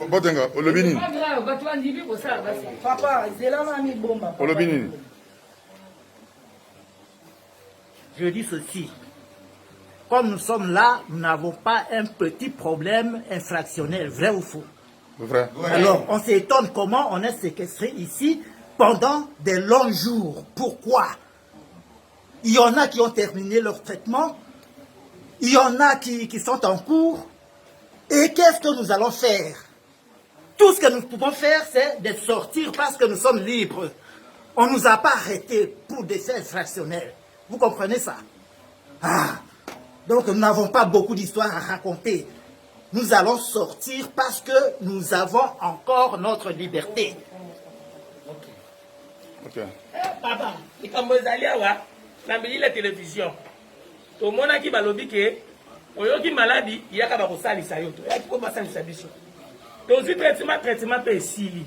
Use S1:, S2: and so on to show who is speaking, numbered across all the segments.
S1: Botenga, Olobini.
S2: Papa, Zelama bomba.
S1: Olobini.
S3: Je dis ceci. Comme nous sommes là, nous n'avons pas un petit problème infractionnel, vrai ou faux?
S1: Vrai.
S3: Alors, on s'étonne comment on est séquestré ici pendant des longs jours. Pourquoi? Il y en a qui ont terminé leur traitement, il y en a qui sont en cours. Et qu'est-ce que nous allons faire? Tout ce que nous pouvons faire, c'est de sortir parce que nous sommes libres. On ne nous a pas arrêtés pour des faits infractionnels. Vous comprenez ça? Ah, donc nous n'avons pas beaucoup d'histoires à raconter. Nous allons sortir parce que nous avons encore notre liberté.
S1: Ok.
S4: Papa, il comme vous allez voir, la télévision. Tout le monde qui va lobby que, oyoki maladie, il y a qu'à voir ça les sayoto. Il y a qui peut passer les sabicho. Donc si traitement peut sili.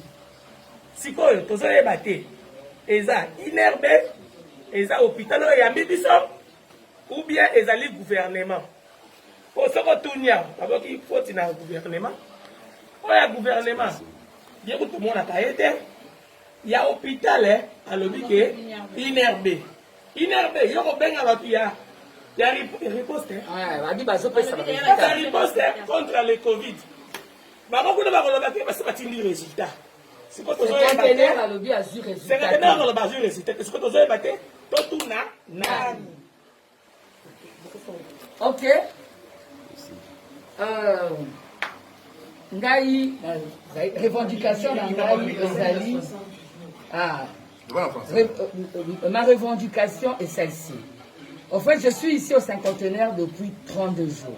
S4: Si quoi, tout ça est batté. Eza inerbe, eza hôpital et ambibiso, ou bien eza le gouvernement. Pour ce que tout n'y a, d'abord qu'il faut qu'il y ait un gouvernement. Il y a un gouvernement. Il y a tout le monde à été. Il y a un hôpital à l'hôpital inerbe. Inerbe, il y a un ben à l'hôpital. Il y a une riposte. Il y a une riposte contre le Covid. Mais beaucoup de gens ne pas de résultat. C'est quoi que vous avez battu? C'est que nous avons battu résultat. C'est quoi que vous avez battu? Tout n'a.
S5: Ok. Ngai, revendication na Ngai ezali. Ma revendication est celle-ci. En fait, je suis ici au cinquantenaire depuis 32 jours.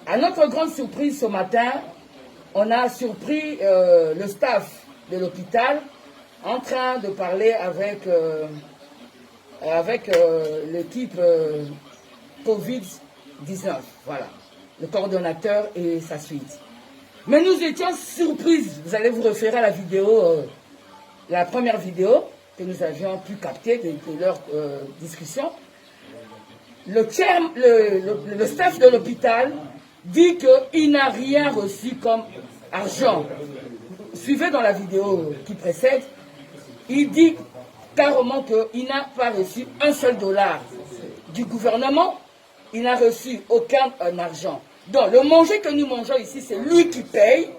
S5: À notre grande surprise ce matin, on a surpris le staff de l'hôpital en train de parler avec l'équipe Covid-19. Voilà. Le coordonnateur et sa suite. Mais nous étions surprises. Vous allez vous référer à la vidéo, la première vidéo que nous avions pu capter de leur discussion. Le staff de l'hôpital dit qu'il n'a rien reçu comme argent. Suivez dans la vidéo qui précède, il dit carrément qu'il n'a pas reçu un seul dollar du gouvernement. Il n'a reçu aucun argent. Donc, le manger que nous mangeons ici, c'est lui qui paye.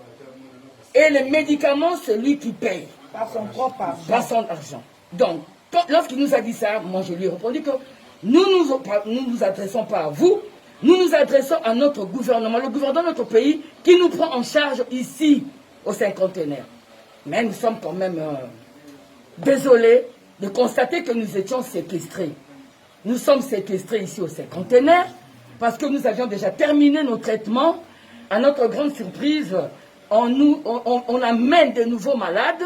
S5: Et les médicaments, c'est lui qui paye.
S2: Par son propre argent.
S5: Par son argent. Donc, lorsqu'il nous a dit ça, moi je lui ai répondu que nous nous adressons pas à vous, nous nous adressons à notre gouvernement, le gouvernement de notre pays, qui nous prend en charge ici, au cinquantenaire. Mais nous sommes quand même désolés de constater que nous étions séquestrés. Nous sommes séquestrés ici au cinquantenaire parce que nous avions déjà terminé nos traitements. À notre grande surprise, on amène de nouveaux malades.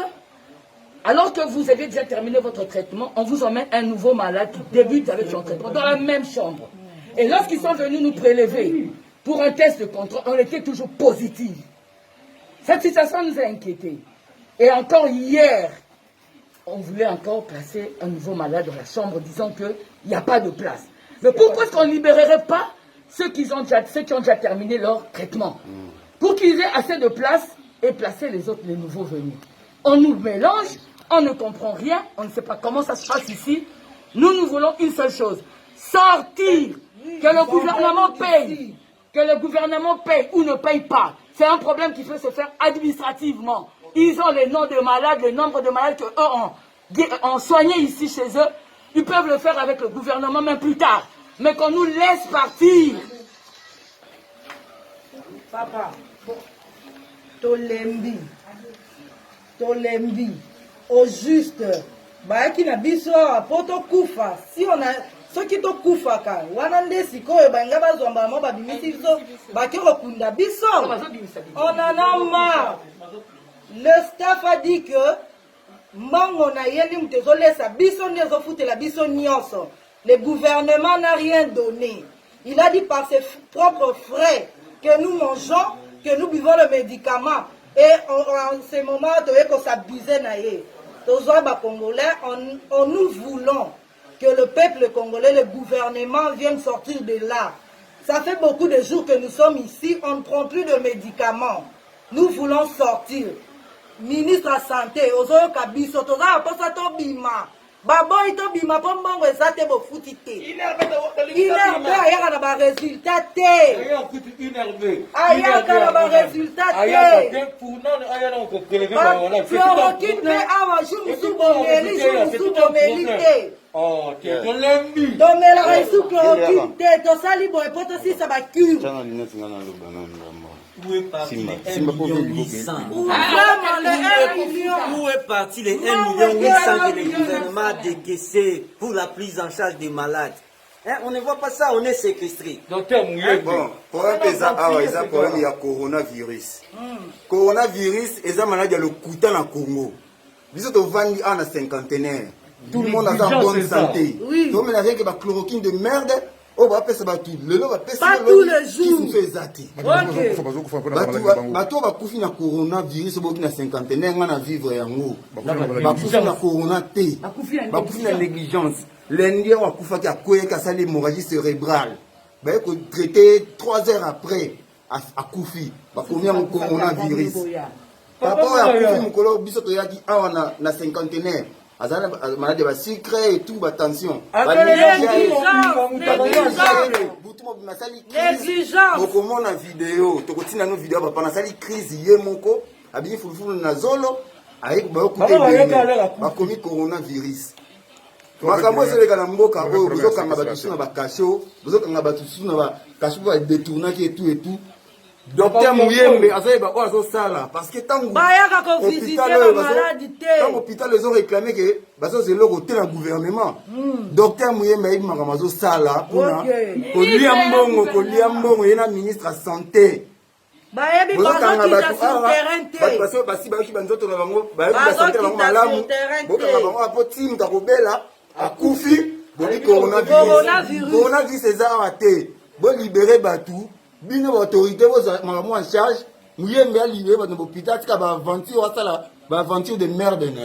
S5: Alors que vous avez déjà terminé votre traitement, on vous emmène un nouveau malade qui débute avec son traitement dans la même chambre. Et lorsqu'ils sont venus nous prélever pour un test de contrôle, on était toujours positif. Cette situation nous a inquiétés. Et encore hier, on voulait encore placer un nouveau malade dans la chambre, disant qu'il n'y a pas de place. Mais pourquoi est-ce qu'on ne libérerait pas ceux qui ont déjà terminé leur traitement? Pour qu'ils aient assez de place et placer les nouveaux venus. On nous mélange, on ne comprend rien, on ne sait pas comment ça se passe ici. Nous voulons une seule chose, sortir, que le gouvernement paye. Que le gouvernement paye ou ne paye pas. C'est un problème qui peut se faire administrativement. Ils ont les noms de malades, le nombre de malades qu'eux ont soignés ici chez eux. Ils peuvent le faire avec le gouvernement même plus tard. Mais qu'on nous laisse partir.
S2: Papa, Tolembi, au juste, qui n'a biso poto kufa. Si on a ceux qui to kufa ka, wanande sikoyo banga bazomba mo babimisi biso, bakero kunda biso. On en a marre. Le staff a dit que Mango na yeli mtezolesa biso nezo futela biso nyonso. Le gouvernement n'a rien donné. Il a dit par ses propres frais que nous mangeons, que nous buvons le médicament. Et en ce moment, on s'abusait. Nous voulons que le peuple congolais, le gouvernement vienne sortir de là. Ça fait beaucoup de jours que nous sommes ici, on ne prend plus de médicaments. Nous voulons sortir. Ministre de la Santé, Ozoyo Kabiso, Toza Posa Tobima. Baboy Tobima, Pombongo, Zate Bofutite. Il est à la résultat. Ayaka na résultat. Chloroquine, awa, Jumusu Bomeli.
S6: Oh, t'es dans
S2: domela resu chloroquine te tosali boye po tosisa bacure.
S7: Où est parti les 1 800 Où est parti les 1 800 que le gouvernement a décaissé pour la prise en charge des malades? Hein, on ne voit pas ça, on est séquestré.
S6: Docteur Mouye,
S8: bon, problème il y a coronavirus. Coronavirus, et ça maladie le coûtant en Congo. Vous êtes au 20 ans à cinquantenaire. Tout le monde a en bonne santé. Oui. Donc, il y a rien que la chloroquine de merde. On va passer tout.
S2: Pas tous les jours.
S8: Qui fait zati. Bato va couper na coronavirus au bout de cinquantenaire, on a vivre en haut. Va couper na corona T. Va couper na négligence. L'Indien va couper à quoi qu'à ça l'hémorragie cérébrale. Va être traité 3 heures après à couper. Va couper un coronavirus. Papa a couper mon collègue bisoto yaki a na cinquantenaire. Azana maladie ba sucre et tout ba tension.
S2: Négligence.
S8: Comment na vidéo, to kotina no vidéo ba pana sali crise ye moko, abini fulufulu na zolo, avec ba okuté ba komi coronavirus. Makambo seleka na mboka oyo bozokanga batu na ba kasho, bozokanga batu na ba kasho ba détourner et tout. Docteur Mouyembe, parce que tant que l'hôpital les ont réclamé que c'est le côté du gouvernement. Docteur Mouyembe, il m'a dit ça là pour il y a un ministre de la santé. Bino autorité vous en charge Mouyembe a libéré votre hôpital tika ba aventure de merde na